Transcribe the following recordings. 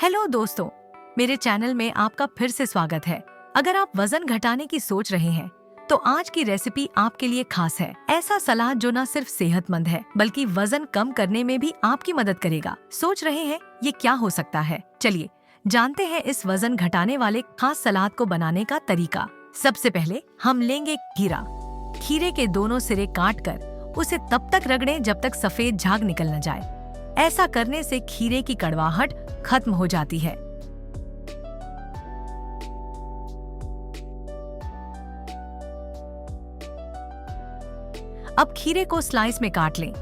Hello दोस्तों, मेरे channel में आपका फिर से स्वागत है। अगर आप वजन घटाने की सोच रहे हैं तो आज की रेसिपी आपके लिए खास है। ऐसा सलाद जो न सिर्फ सेहतमंद है बल्कि वजन कम करने में भी आपकी मदद करेगा। सोच रहे हैं ये क्या हो सकता है? चलिए जानते हैं इस वजन घटाने वाले खास सलाद को बनाने का तरीका। सबसे पहले हम लेंगे खीरा। खीरे के दोनों सिरे काट कर उसे तब तक रगड़ें जब तक सफेद झाग निकल न जाए। ऐसा करने से खीरे की कड़वाहट खत्म हो जाती है। अब खीरे को स्लाइस में काट लें।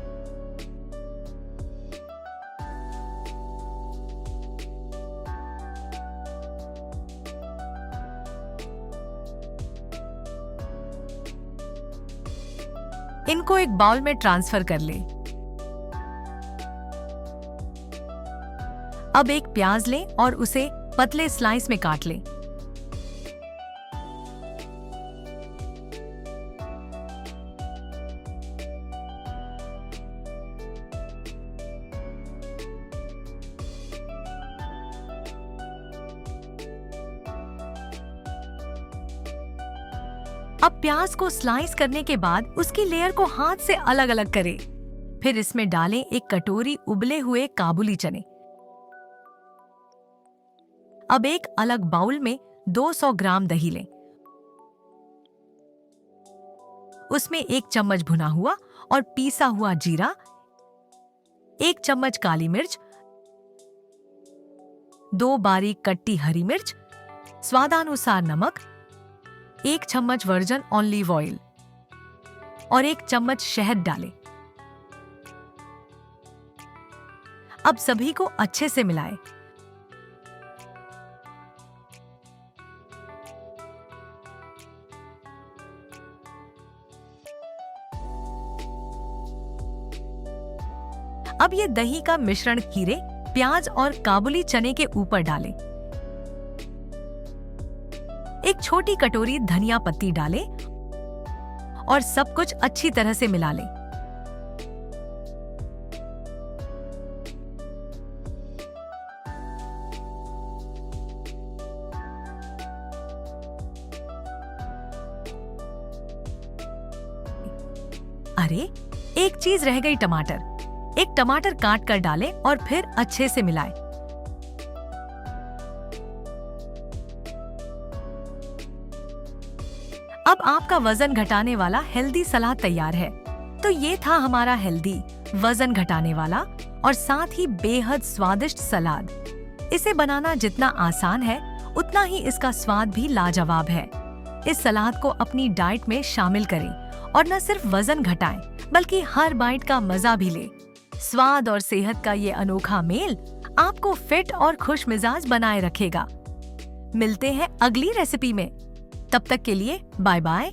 इनको एक बाउल में ट्रांसफर कर लें। अब एक प्याज लें और उसे पतले स्लाइस में काट लें। अब प्याज को स्लाइस करने के बाद उसकी लेयर को हाथ से अलग अलग करें। फिर इसमें डालें एक कटोरी उबले हुए काबुली चने। अब एक अलग बाउल में 200 ग्राम दही लें। उसमें 1 चम्मच भुना हुआ और पीसा हुआ जीरा, 1 चम्मच काली मिर्च, 2 बारीक कट्टी हरी मिर्च, स्वादानुसार नमक, 1 चम्मच वर्जिन ऑलिव ऑयल और 1 चम्मच शहद डालें। अब सभी को अच्छे से मिलाएं। अब ये दही का मिश्रण खीरे, प्याज और काबुली चने के ऊपर डालें। एक छोटी कटोरी धनिया पत्ती डालें और सब कुछ अच्छी तरह से मिला लें। अरे, एक चीज रह गई, टमाटर। एक टमाटर काट कर डालें और फिर अच्छे से मिलाएं। अब आपका वजन घटाने वाला हेल्दी सलाद तैयार है। तो ये था हमारा हेल्दी, वजन घटाने वाला और साथ ही बेहद स्वादिष्ट सलाद। इसे बनाना जितना आसान है उतना ही इसका स्वाद भी लाजवाब है। इस सलाद को अपनी डाइट में शामिल करें और न सिर्फ वजन घटाएं बल्कि हर बाइट का मजा भी लें। स्वाद और सेहत का ये अनोखा मेल आपको फिट और खुश मिजाज बनाए रखेगा। मिलते हैं अगली रेसिपी में। तब तक के लिए बाय बाय।